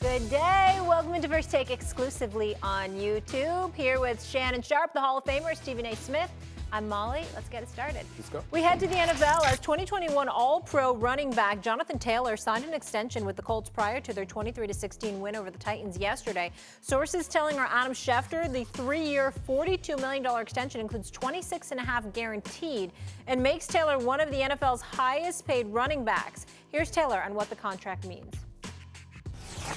Good day. Welcome to First Take exclusively on YouTube. Here with Shannon Sharpe, the Hall of Famer, Stephen A. Smith. I'm Molly. Let's get it started. Let's go. We head to the NFL as 2021 All-Pro running back Jonathan Taylor signed an extension with the Colts prior to their 23-16 win over the Titans yesterday. Sources telling our Adam Schefter the 3-year, $42 million extension includes $26.5 guaranteed and makes Taylor one of the NFL's highest-paid running backs. Here's Taylor on what the contract means.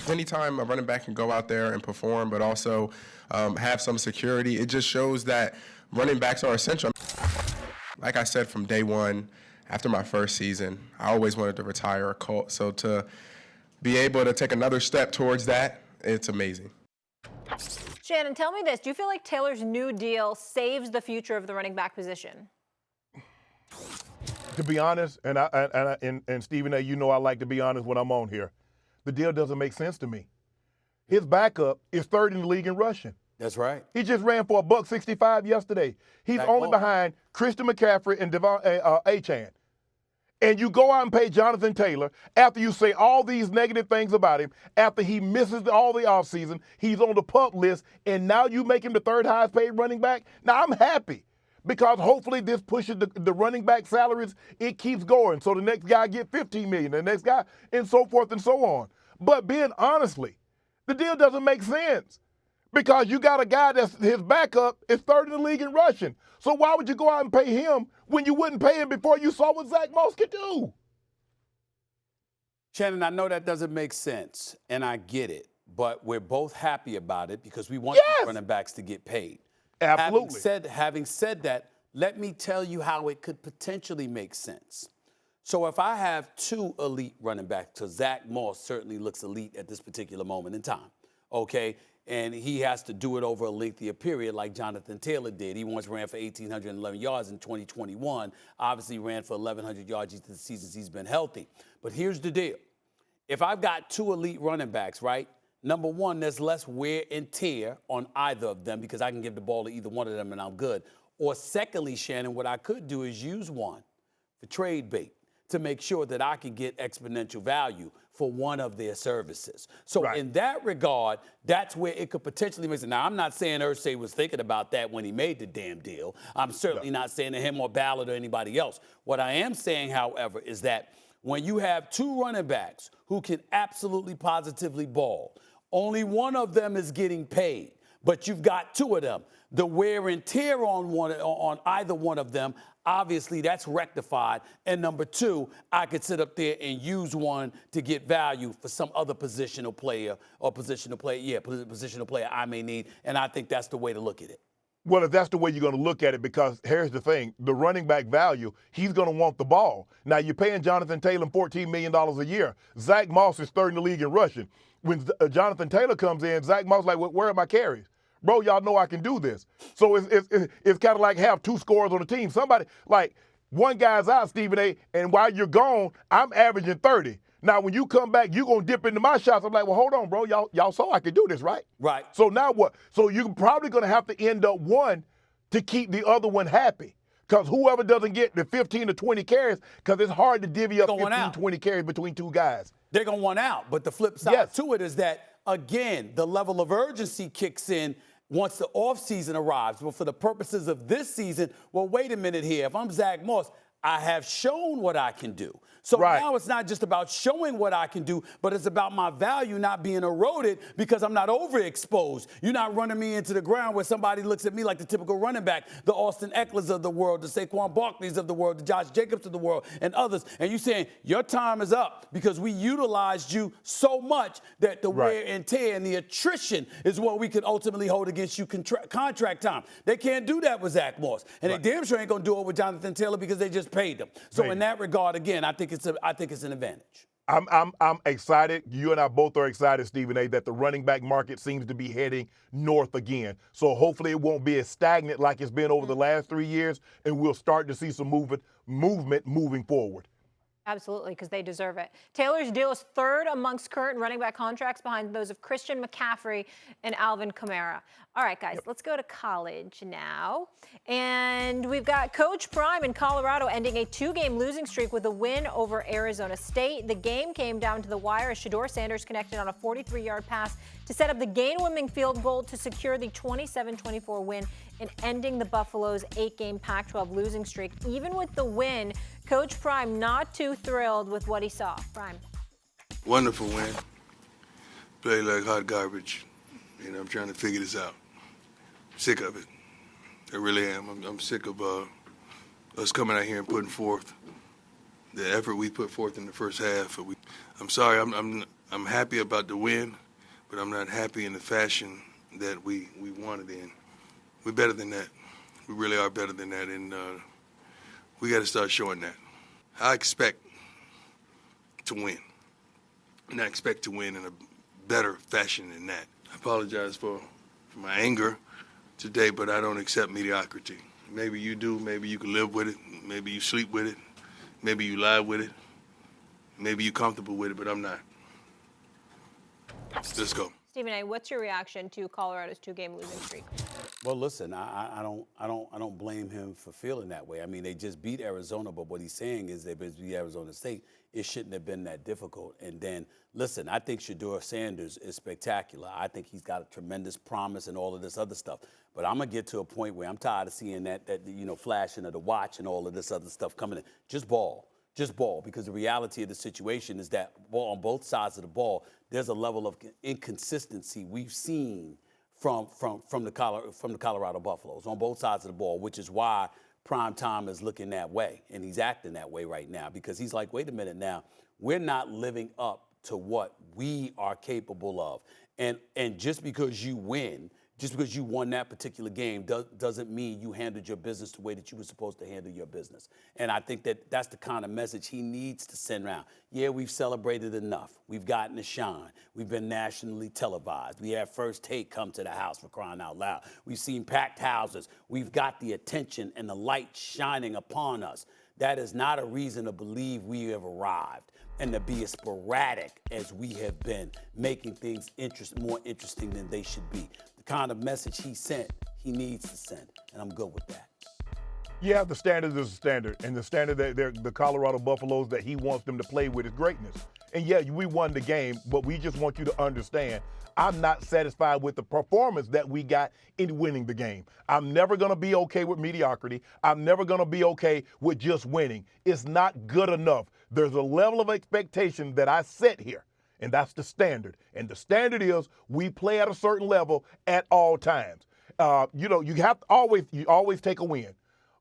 Anytime a running back can go out there and perform, but also have some security, it just shows that running backs are essential. Like I said from day one, after my first season, I always wanted to retire a Colt. So to be able to take another step towards that, it's amazing. Shannon, tell me this. Do you feel like Taylor's new deal saves the future of the running back position? To be honest, and Stephen A., you know I like to be honest when I'm on here, the deal doesn't make sense to me. His backup is third in the league in rushing. That's right. He just ran for $165 yesterday. He's only behind Christian McCaffrey and Achane. And you go out and pay Jonathan Taylor after you say all these negative things about him, after he misses all the offseason, he's on the PUP list, and now you make him the third highest paid running back? Now, I'm happy because hopefully this pushes the running back salaries. It keeps going. So the next guy get $15 million, the next guy, and so forth and so on. But being honestly, the deal doesn't make sense. Because you got a guy that's his backup is third in the league in rushing. So why would you go out and pay him when you wouldn't pay him before you saw what Zach Moss could do? Shannon, I know that doesn't make sense, and I get it. But we're both happy about it because we want these running backs to get paid. Absolutely. Having said that, let me tell you how it could potentially make sense. So if I have two elite running backs, because Zach Moss certainly looks elite at this particular moment in time, okay? And he has to do it over a lengthier period like Jonathan Taylor did. He once ran for 1,811 yards in 2021. Obviously ran for 1,100 yards each of the seasons he's been healthy. But here's the deal. If I've got two elite running backs, right, number one, there's less wear and tear on either of them because I can give the ball to either one of them and I'm good. Or secondly, Shannon, what I could do is use one for trade bait to make sure that I can get exponential value for one of their services. So in that regard, that's where it could potentially make sense. Now, I'm not saying Irsay was thinking about that when he made the damn deal. I'm certainly not saying to him or Ballard or anybody else. What I am saying, however, is that when you have two running backs who can absolutely positively ball, only one of them is getting paid, but you've got two of them. The wear and tear on either one of them, obviously that's rectified. And number two, I could sit up there and use one to get value for some other positional player I may need. And I think that's the way to look at it. Well, if that's the way you're going to look at it, because here's the thing, the running back value, he's going to want the ball. Now, you're paying Jonathan Taylor $14 million a year. Zach Moss is third in the league in rushing. When Jonathan Taylor comes in, Zach Moss is like, where are my carries? Bro, y'all know I can do this. So it's kind of like have two scorers on the team. Somebody, like, one guy's out, Stephen A., and while you're gone, I'm averaging 30. Now, when you come back, you're going to dip into my shots. I'm like, well, hold on, bro. Y'all saw I could do this, right? Right. So now what? So you're probably going to have to end up one to keep the other one happy. Because whoever doesn't get the 15 to 20 carries, because it's hard to divvy up 15, 20 carries between two guys. They're going to want out. But the flip side to it is that, again, the level of urgency kicks in once the offseason arrives. But for the purposes of this season, well, wait a minute here. If I'm Zach Moss, I have shown what I can do. So now it's not just about showing what I can do, but it's about my value not being eroded because I'm not overexposed. You're not running me into the ground where somebody looks at me like the typical running back, the Austin Eckler's of the world, the Saquon Barkley's of the world, the Josh Jacobs of the world, and others. And you're saying your time is up because we utilized you so much that the wear and tear and the attrition is what we can ultimately hold against you contract time. They can't do that with Zach Moss. And they damn sure ain't going to do it with Jonathan Taylor because they just paid him. So in that regard, again, I think it's an advantage. I'm excited. You and I both are excited, Stephen A., that the running back market seems to be heading north again. So hopefully it won't be as stagnant like it's been over the last 3 years, and we'll start to see some movement moving forward. Absolutely, because they deserve it. Taylor's deal is third amongst current running back contracts behind those of Christian McCaffrey and Alvin Kamara. All right, guys, let's go to college now. And we've got Coach Prime in Colorado ending a 2-game losing streak with a win over Arizona State. The game came down to the wire as Shedeur Sanders connected on a 43-yard pass to set up the game-winning field goal to secure the 27-24 win and ending the Buffalo's 8-game Pac-12 losing streak. Even with the win, Coach Prime not too thrilled with what he saw. Prime. Wonderful win. Played like hot garbage. I'm trying to figure this out. Sick of it. I really am. I'm sick of us coming out here and putting forth the effort we put forth in the first half. I'm sorry. I'm happy about the win, but I'm not happy in the fashion that we won it in. We're better than that. We really are better than that, and we got to start showing that. I expect to win, and I expect to win in a better fashion than that. I apologize for my anger today, but I don't accept mediocrity. Maybe you do. Maybe you can live with it. Maybe you sleep with it. Maybe you lie with it. Maybe you're comfortable with it, but I'm not. Let's go. Stephen A., what's your reaction to Colorado's 2-game losing streak? Well, listen, I don't blame him for feeling that way. I mean, they just beat Arizona, but what he's saying is they beat Arizona State. It shouldn't have been that difficult. And then, listen, I think Shedeur Sanders is spectacular. I think he's got a tremendous promise and all of this other stuff. But I'm gonna get to a point where I'm tired of seeing that flashing of the watch and all of this other stuff coming in. Just ball. Just ball, because the reality of the situation is that on both sides of the ball, there's a level of inconsistency we've seen from the Colorado Buffaloes on both sides of the ball, which is why Prime Time is looking that way, and he's acting that way right now, because he's like, wait a minute now, we're not living up to what we are capable of. And just because you win, just because you won that particular game doesn't mean you handled your business the way that you were supposed to handle your business. And I think that's the kind of message he needs to send around. Yeah, we've celebrated enough. We've gotten to shine. We've been nationally televised. We had First Take come to the house, for crying out loud. We've seen packed houses. We've got the attention and the light shining upon us. That is not a reason to believe we have arrived, and to be as sporadic as we have been, making things more interesting than they should be. The kind of message he sent, he needs to send, and I'm good with that. Yeah, the standard is the standard, and the standard that the Colorado Buffaloes that he wants them to play with is greatness. And yeah, we won the game, but we just want you to understand, I'm not satisfied with the performance that we got in winning the game. I'm never going to be okay with mediocrity. I'm never going to be okay with just winning. It's not good enough. There's a level of expectation that I set here, and that's the standard. And the standard is we play at a certain level at all times. You have to always take a win,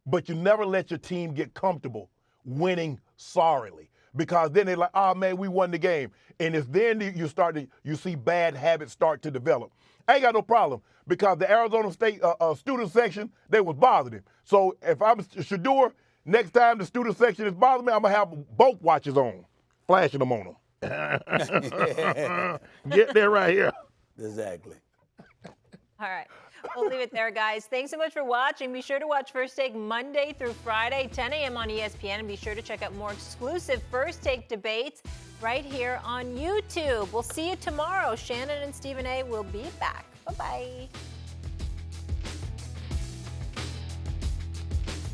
but you never let your team get comfortable winning sorrily, because then they're like, oh man, we won the game. And it's then you see bad habits start to develop. I ain't got no problem, because the Arizona State student section, they was bothering him. So if I'm Shedeur, next time the student section is bothering me, I'm gonna have both watches on, flashing them on them. Get there right here. Exactly. All right. We'll leave it there, guys. Thanks so much for watching. Be sure to watch First Take Monday through Friday, 10 a.m. on ESPN. And be sure to check out more exclusive First Take debates right here on YouTube. We'll see you tomorrow. Shannon and Stephen A. will be back. Bye-bye.